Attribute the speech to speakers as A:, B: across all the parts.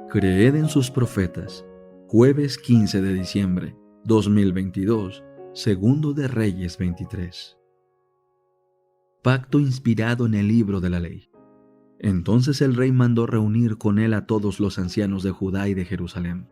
A: Creed en sus profetas. Jueves 15 de diciembre 2022, Segundo de Reyes 23. Pacto inspirado en el libro de la ley. Entonces el rey mandó reunir con él a todos los ancianos de Judá y de Jerusalén.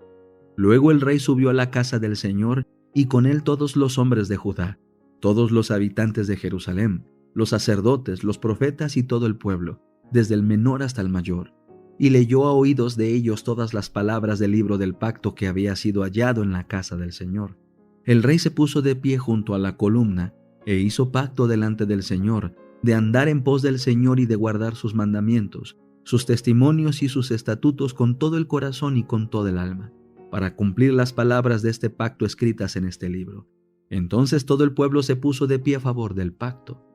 A: Luego el rey subió a la casa del Señor y con él todos los hombres de Judá, todos los habitantes de Jerusalén, los sacerdotes, los profetas y todo el pueblo, desde el menor hasta el mayor. Y leyó a oídos de ellos todas las palabras del libro del pacto que había sido hallado en la casa del Señor. El rey se puso de pie junto a la columna e hizo pacto delante del Señor, de andar en pos del Señor y de guardar sus mandamientos, sus testimonios y sus estatutos con todo el corazón y con toda el alma, para cumplir las palabras de este pacto escritas en este libro. Entonces todo el pueblo se puso de pie a favor del pacto.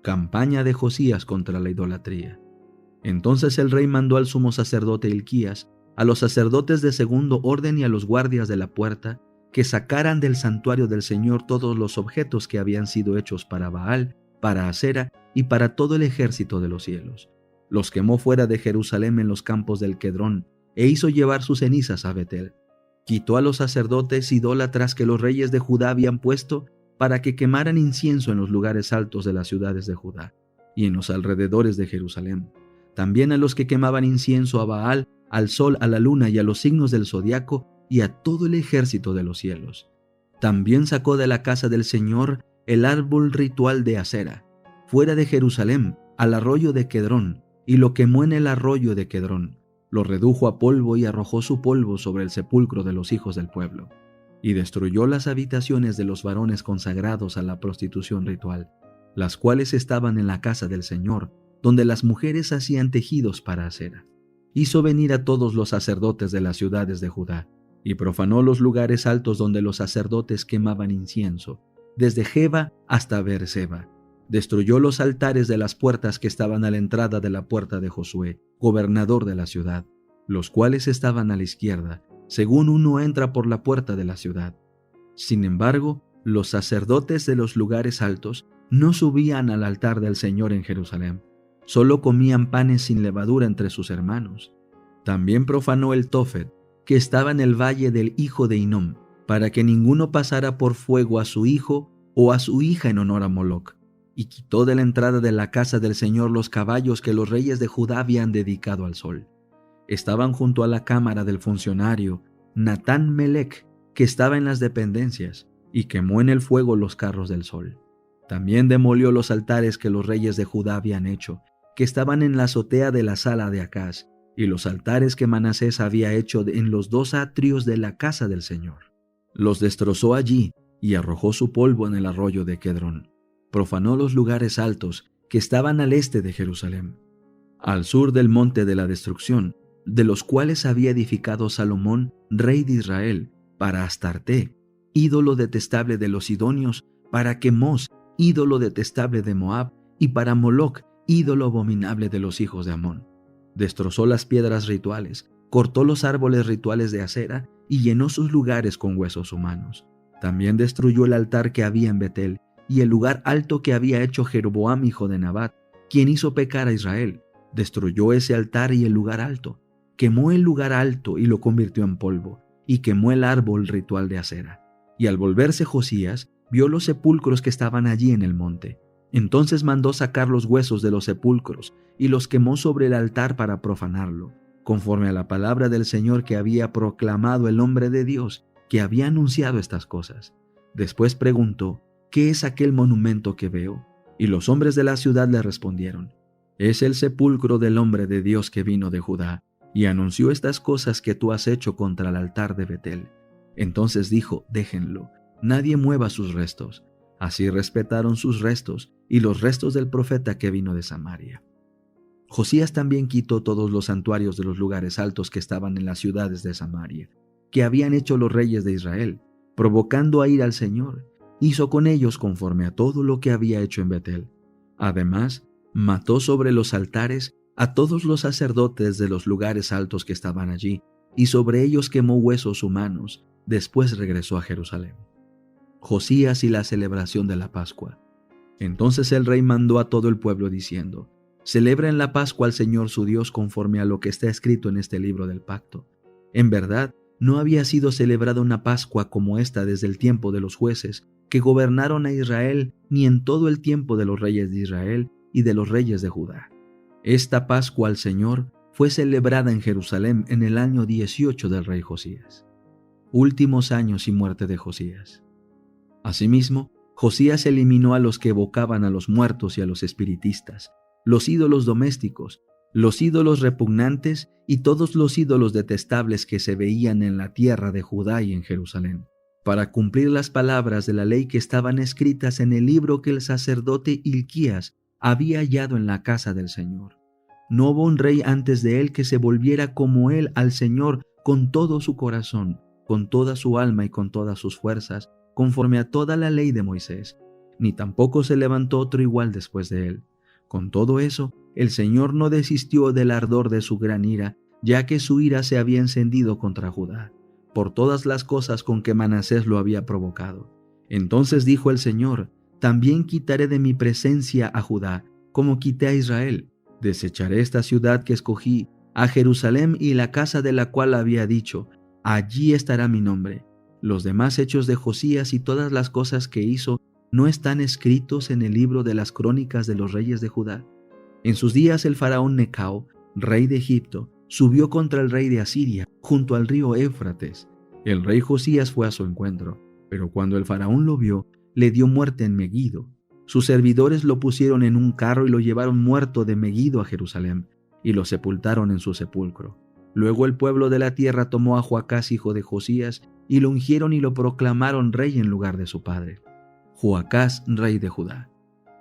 A: Campaña de Josías contra la idolatría. Entonces el rey mandó al sumo sacerdote Hilquías, a los sacerdotes de segundo orden y a los guardias de la puerta, que sacaran del santuario del Señor todos los objetos que habían sido hechos para Baal, para Asera y para todo el ejército de los cielos. Los quemó fuera de Jerusalén en los campos del Quedrón, e hizo llevar sus cenizas a Betel. Quitó a los sacerdotes idólatras que los reyes de Judá habían puesto para que quemaran incienso en los lugares altos de las ciudades de Judá y en los alrededores de Jerusalén. También a los que quemaban incienso a Baal, al sol, a la luna y a los signos del zodiaco y a todo el ejército de los cielos. También sacó de la casa del Señor el árbol ritual de Asera, fuera de Jerusalén, al arroyo de Quedrón, y lo quemó en el arroyo de Quedrón. Lo redujo a polvo y arrojó su polvo sobre el sepulcro de los hijos del pueblo. Y destruyó las habitaciones de los varones consagrados a la prostitución ritual, las cuales estaban en la casa del Señor, donde las mujeres hacían tejidos para Asera. Hizo venir a todos los sacerdotes de las ciudades de Judá, y profanó los lugares altos donde los sacerdotes quemaban incienso, desde Geba hasta Beerseba. Destruyó los altares de las puertas que estaban a la entrada de la puerta de Josué, gobernador de la ciudad, los cuales estaban a la izquierda, según uno entra por la puerta de la ciudad. Sin embargo, los sacerdotes de los lugares altos no subían al altar del Señor en Jerusalén. Solo comían panes sin levadura entre sus hermanos. También profanó el Tofet, que estaba en el valle del hijo de Hinnom, para que ninguno pasara por fuego a su hijo o a su hija en honor a Moloc. Y quitó de la entrada de la casa del Señor los caballos que los reyes de Judá habían dedicado al sol. Estaban junto a la cámara del funcionario Natán Melech, que estaba en las dependencias, y quemó en el fuego los carros del sol. También demolió los altares que los reyes de Judá habían hecho, que estaban en la azotea de la sala de Acaz, y los altares que Manasés había hecho en los dos atrios de la casa del Señor. Los destrozó allí y arrojó su polvo en el arroyo de Quedrón. Profanó los lugares altos que estaban al este de Jerusalén, al sur del monte de la destrucción, de los cuales había edificado Salomón, rey de Israel, para Astarte, ídolo detestable de los sidonios, para Quemos, ídolo detestable de Moab, y para Moloc, ídolo abominable de los hijos de Amón. Destrozó las piedras rituales, cortó los árboles rituales de Asera y llenó sus lugares con huesos humanos. También destruyó el altar que había en Betel y el lugar alto que había hecho Jeroboam hijo de Nabat, quien hizo pecar a Israel. Destruyó ese altar y el lugar alto. Quemó el lugar alto y lo convirtió en polvo, y quemó el árbol ritual de Asera. Y al volverse Josías, vio los sepulcros que estaban allí en el monte. Entonces mandó sacar los huesos de los sepulcros y los quemó sobre el altar para profanarlo, conforme a la palabra del Señor que había proclamado el hombre de Dios, que había anunciado estas cosas. Después preguntó: ¿qué es aquel monumento que veo? Y los hombres de la ciudad le respondieron: es el sepulcro del hombre de Dios que vino de Judá, y anunció estas cosas que tú has hecho contra el altar de Betel. Entonces dijo: déjenlo, nadie mueva sus restos. Así respetaron sus restos y los restos del profeta que vino de Samaria. Josías también quitó todos los santuarios de los lugares altos que estaban en las ciudades de Samaria, que habían hecho los reyes de Israel, provocando a ira al Señor. Hizo con ellos conforme a todo lo que había hecho en Betel. Además, mató sobre los altares a todos los sacerdotes de los lugares altos que estaban allí, y sobre ellos quemó huesos humanos. Después regresó a Jerusalén. Josías y la celebración de la Pascua. Entonces el rey mandó a todo el pueblo diciendo: Celebra en la Pascua al Señor su Dios conforme a lo que está escrito en este libro del pacto. En verdad, no había sido celebrada una Pascua como esta desde el tiempo de los jueces que gobernaron a Israel, ni en todo el tiempo de los reyes de Israel y de los reyes de Judá. Esta Pascua al Señor fue celebrada en Jerusalén en el año 18 del rey Josías. Últimos años y muerte de Josías. Asimismo, Josías eliminó a los que evocaban a los muertos y a los espiritistas, los ídolos domésticos, los ídolos repugnantes y todos los ídolos detestables que se veían en la tierra de Judá y en Jerusalén, para cumplir las palabras de la ley que estaban escritas en el libro que el sacerdote Hilquías había hallado en la casa del Señor. No hubo un rey antes de él que se volviera como él al Señor con todo su corazón, con toda su alma y con todas sus fuerzas, conforme a toda la ley de Moisés, ni tampoco se levantó otro igual después de él. Con todo eso, el Señor no desistió del ardor de su gran ira, ya que su ira se había encendido contra Judá, por todas las cosas con que Manasés lo había provocado. Entonces dijo el Señor: también quitaré de mi presencia a Judá, como quité a Israel. Desecharé esta ciudad que escogí, a Jerusalén y la casa de la cual había dicho: allí estará mi nombre. Los demás hechos de Josías y todas las cosas que hizo ¿no están escritos en el libro de las crónicas de los reyes de Judá? En sus días el faraón Necao, rey de Egipto, subió contra el rey de Asiria, junto al río Éufrates. El rey Josías fue a su encuentro, pero cuando el faraón lo vio, le dio muerte en Megido. Sus servidores lo pusieron en un carro y lo llevaron muerto de Megido a Jerusalén, y lo sepultaron en su sepulcro. Luego el pueblo de la tierra tomó a Joacás, hijo de Josías, y lo ungieron y lo proclamaron rey en lugar de su padre. Joacás, rey de Judá.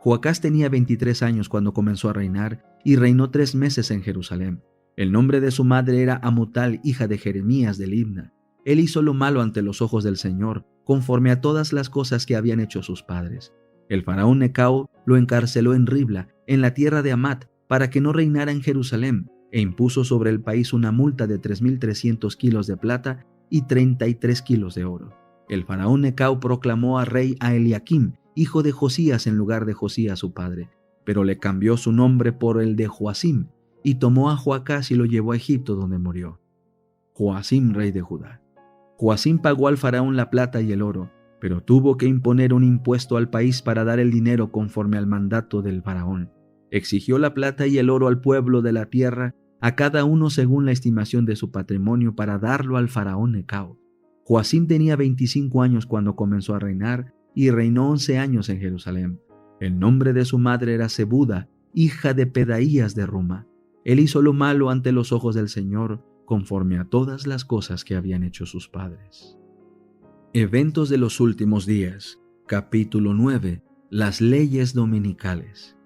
A: Joacás tenía 23 años cuando comenzó a reinar y reinó 3 meses en Jerusalén. El nombre de su madre era Amutal, hija de Jeremías de Libna. Él hizo lo malo ante los ojos del Señor, conforme a todas las cosas que habían hecho sus padres. El faraón Necao lo encarceló en Ribla, en la tierra de Amat, para que no reinara en Jerusalén, e impuso sobre el país una multa de 3.300 kilos de plata y 33 kilos de oro. El faraón Necao proclamó a rey a Eliaquim, hijo de Josías, en lugar de Josías su padre, pero le cambió su nombre por el de Joacim, y tomó a Joacás y lo llevó a Egipto, donde murió. Joacim, rey de Judá. Joacim pagó al faraón la plata y el oro, pero tuvo que imponer un impuesto al país para dar el dinero conforme al mandato del faraón. Exigió la plata y el oro al pueblo de la tierra, a cada uno según la estimación de su patrimonio, para darlo al faraón Necao. Joacim tenía 25 años cuando comenzó a reinar y reinó 11 años en Jerusalén. El nombre de su madre era Zebuda, hija de Pedaías de Ruma. Él hizo lo malo ante los ojos del Señor, conforme a todas las cosas que habían hecho sus padres. Eventos de los últimos días. Capítulo 9. Las leyes dominicales.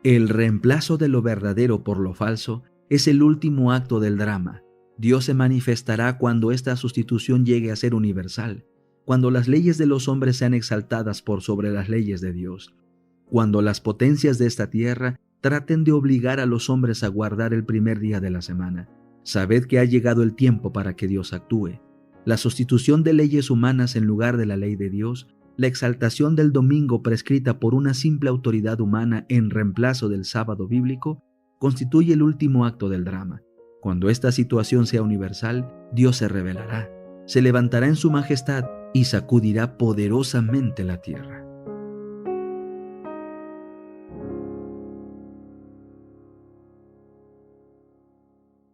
A: El reemplazo de lo verdadero por lo falso es el último acto del drama. Dios se manifestará cuando esta sustitución llegue a ser universal, cuando las leyes de los hombres sean exaltadas por sobre las leyes de Dios, cuando las potencias de esta tierra traten de obligar a los hombres a guardar el primer día de la semana. Sabed que ha llegado el tiempo para que Dios actúe. La sustitución de leyes humanas en lugar de la ley de Dios, la exaltación del domingo prescrita por una simple autoridad humana en reemplazo del sábado bíblico, constituye el último acto del drama. Cuando esta situación sea universal, Dios se revelará, se levantará en su majestad y sacudirá poderosamente la tierra.